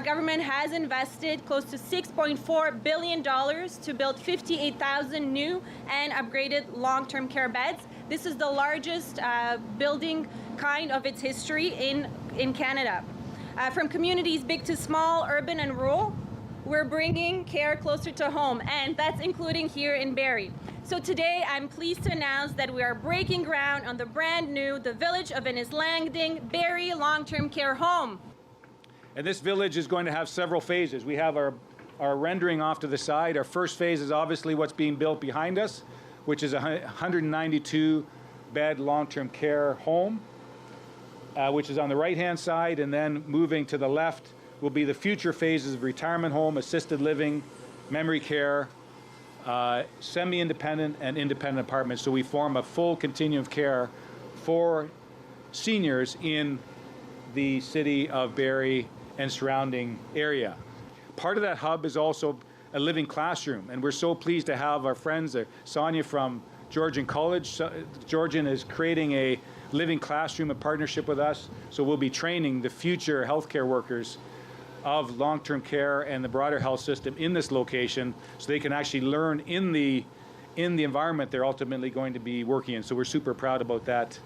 government has invested close to $6.4 billion to build 58,000 new and upgraded long-term care beds. This is the largest building kind of its history in Canada. From communities big to small, urban and rural, we're bringing care closer to home, and that's including here in Barrie. So today I'm pleased to announce that we are breaking ground on the brand new, the Village of Innis Landing Barrie Long-Term Care Home. And this village is going to have several phases. We have our rendering off to the side. Our first phase is obviously what's being built behind us, which is a 192-bed long-term care home, which is on the right-hand side, and then moving to the left will be the future phases of retirement home, assisted living, memory care, semi-independent and independent apartments. So we form a full continuum of care for seniors in the city of Barrie and surrounding area. Part of that hub is also a living classroom, and we're so pleased to have our friends, Sonia from Georgian College. Georgian is creating a living classroom in partnership with us, so we'll be training the future healthcare workers of long-term care and the broader health system in this location, so they can actually learn in the environment they're ultimately going to be working in. So we're super proud about that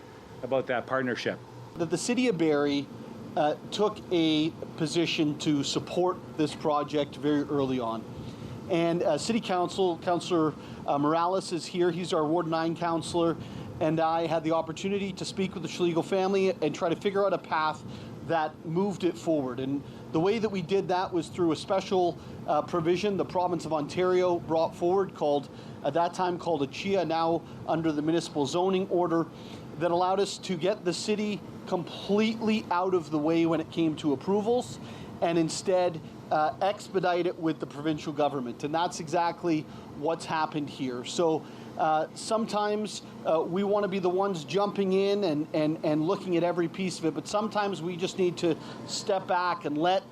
partnership. That the City of Barrie took a position to support this project very early on. And City Council, Councillor Morales is here. He's our Ward 9 councillor, and I had the opportunity to speak with the Schlegel family and try to figure out a path that moved it forward. And the way that we did that was through a special provision the province of Ontario brought forward, at that time called a CHIA, now under the municipal zoning order, that allowed us to get the city completely out of the way when it came to approvals, and instead expedite it with the provincial government. And that's exactly what's happened here. So sometimes we want to be the ones jumping in and looking at every piece of it, but sometimes we just need to step back and let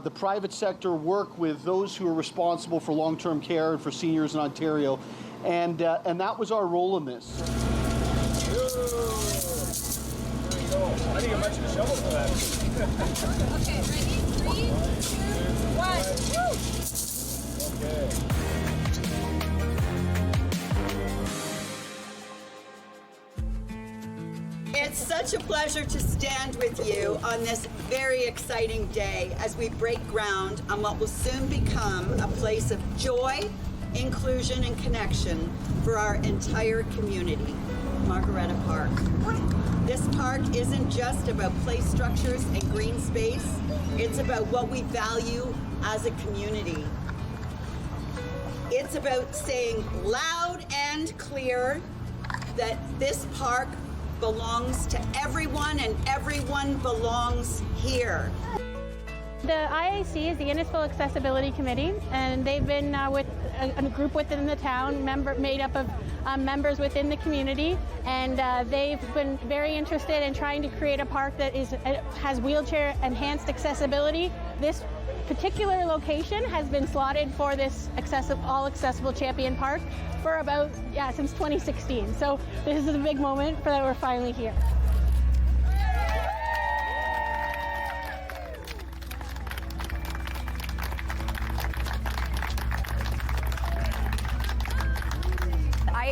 the private sector work with those who are responsible for long-term care and for seniors in Ontario. And that was our role in this. There you go. I think I mentioned a shovel for that. Okay, ready? 3, 2, 1. Woo! Okay. It's such a pleasure to stand with you on this very exciting day as we break ground on what will soon become a place of joy, inclusion, and connection for our entire community, Margaretta Park. This park isn't just about play structures and green space, it's about what we value as a community. It's about saying loud and clear that this park belongs to everyone and everyone belongs here. The IAC is the Innisfil Accessibility Committee, and they've been with a group within the town, made up of members within the community, and they've been very interested in trying to create a park that has wheelchair-enhanced accessibility. This particular location has been slotted for this all-accessible Champion Park for since 2016. So this is a big moment that we're finally here.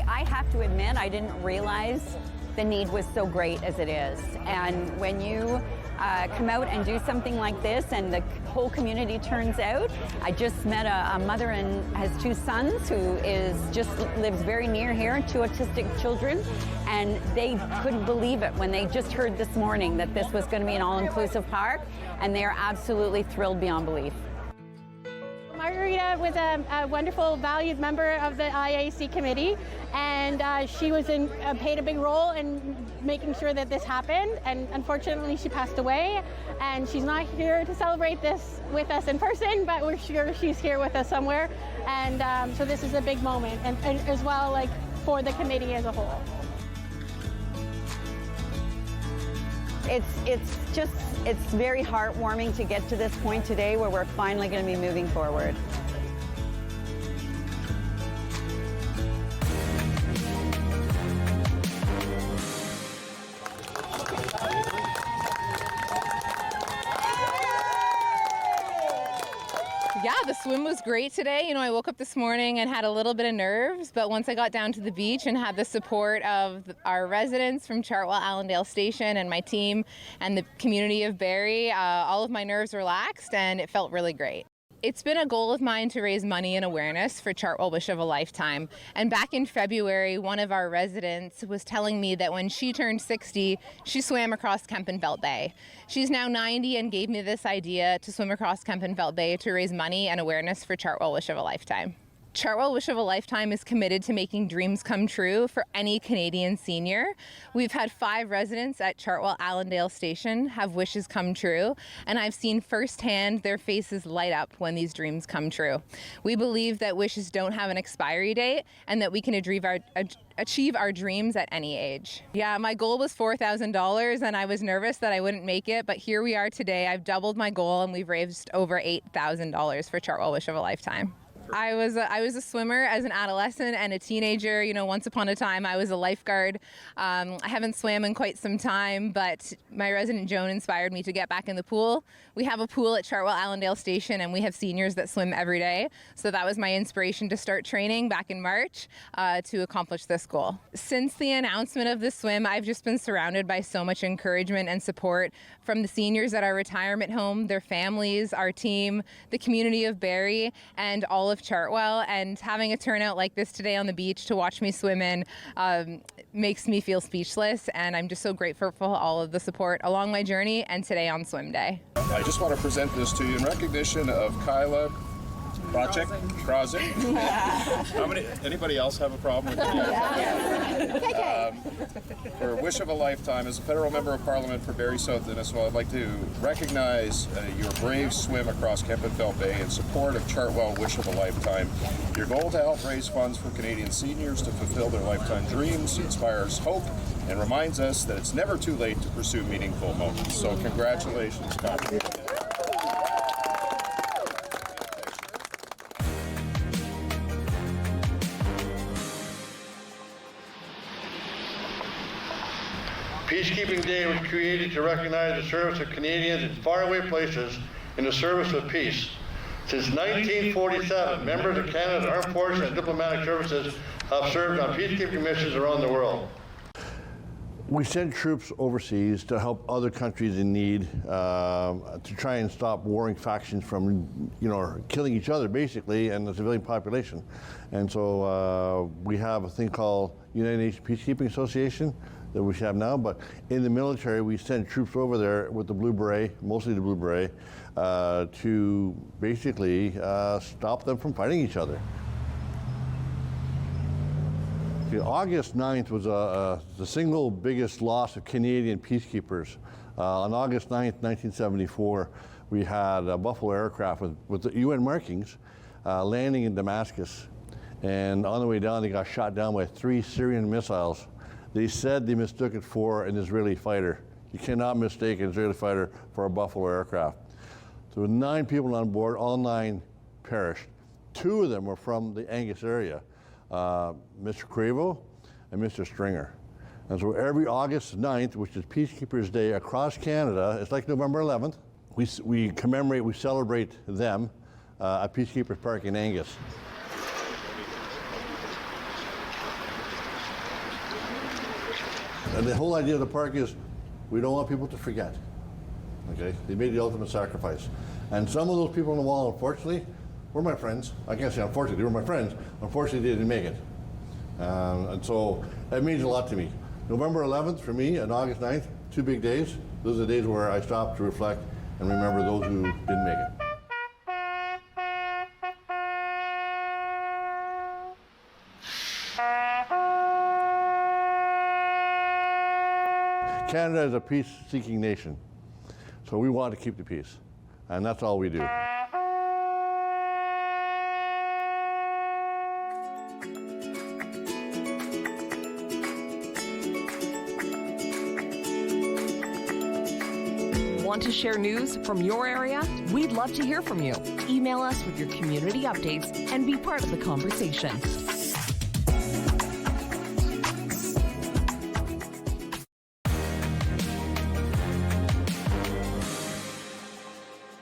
I have to admit, I didn't realize the need was so great as it is. And when you come out and do something like this and the whole community turns out, I just met a mother and has 2 sons who lives very near here, 2 autistic children, and they couldn't believe it when they just heard this morning that this was going to be an all-inclusive park, and they are absolutely thrilled beyond belief. Margaretta was a wonderful, valued member of the IAC committee, and she played a big role in making sure that this happened, and unfortunately she passed away, and she's not here to celebrate this with us in person, but we're sure she's here with us somewhere, and so this is a big moment, and as well for the committee as a whole. It's very heartwarming to get to this point today where we're finally going to be moving forward. the swim was great today. You know, I woke up this morning and had a little bit of nerves, but once I got down to the beach and had the support of our residents from Chartwell Allendale Station and my team and the community of Barrie, all of my nerves relaxed and it felt really great. It's been a goal of mine to raise money and awareness for Chartwell Wish of a Lifetime. And back in February, one of our residents was telling me that when she turned 60, she swam across Kempenfelt Bay. She's now 90 and gave me this idea to swim across Kempenfelt Bay to raise money and awareness for Chartwell Wish of a Lifetime. Chartwell Wish of a Lifetime is committed to making dreams come true for any Canadian senior. We've had 5 residents at Chartwell Allendale Station have wishes come true, and I've seen firsthand their faces light up when these dreams come true. We believe that wishes don't have an expiry date and that we can achieve our dreams at any age. Yeah, my goal was $4,000 and I was nervous that I wouldn't make it, but here we are today. I've doubled my goal and we've raised over $8,000 for Chartwell Wish of a Lifetime. I was a swimmer as an adolescent and a teenager. You know, once upon a time I was a lifeguard. I haven't swam in quite some time, but my resident Joan inspired me to get back in the pool. We have a pool at Chartwell Allendale Station and we have seniors that swim every day. So that was my inspiration to start training back in March to accomplish this goal. Since the announcement of the swim, I've just been surrounded by so much encouragement and support from the seniors at our retirement home, their families, our team, the community of Barrie, and all of Chartwell. And having a turnout like this today on the beach to watch me swim in makes me feel speechless, and I'm just so grateful for all of the support along my journey and today on swim day. I just want to present this to you in recognition of Kyla Krosick. Anybody else have a problem with it? For Wish of a Lifetime, as a federal member of Parliament for Barrie South Innisfil, I'd like to recognize your brave swim across Kempenfelt Bay in support of Chartwell Wish of a Lifetime. Your goal to help raise funds for Canadian seniors to fulfill their lifetime dreams inspires hope and reminds us that it's never too late to pursue meaningful moments. So congratulations, Kyla. Peacekeeping Day was created to recognize the service of Canadians in faraway places in the service of peace. Since 1947, members of Canada's Armed Forces and Diplomatic Services have served on peacekeeping missions around the world. We send troops overseas to help other countries in need, to try and stop warring factions from, killing each other, basically, and the civilian population. And so we have a thing called United Nations Peacekeeping Association that we have now, but in the military we send troops over there with the Blue Beret, mostly the Blue Beret, to basically stop them from fighting each other. August 9th was the single biggest loss of Canadian peacekeepers. On August 9th, 1974, we had a Buffalo aircraft with the UN markings landing in Damascus, and on the way down they got shot down by 3 Syrian missiles. They said they mistook it for an Israeli fighter. You cannot mistake an Israeli fighter for a Buffalo aircraft. So there were 9 people on board, all 9 perished. 2 of them were from the Angus area, Mr. Cravo and Mr. Stringer. And so every August 9th, which is Peacekeepers Day across Canada, it's like November 11th, we commemorate, we celebrate them at Peacekeepers Park in Angus. And the whole idea of the park is we don't want people to forget. Okay? They made the ultimate sacrifice. And some of those people on the wall, unfortunately, were my friends. I can't say unfortunately, they were my friends. Unfortunately, they didn't make it. And so that means a lot to me. November 11th for me and August 9th, 2 big days. Those are the days where I stop to reflect and remember those who didn't make it. Canada is a peace-seeking nation, so we want to keep the peace, and that's all we do. Want to share news from your area? We'd love to hear from you. Email us with your community updates and be part of the conversation.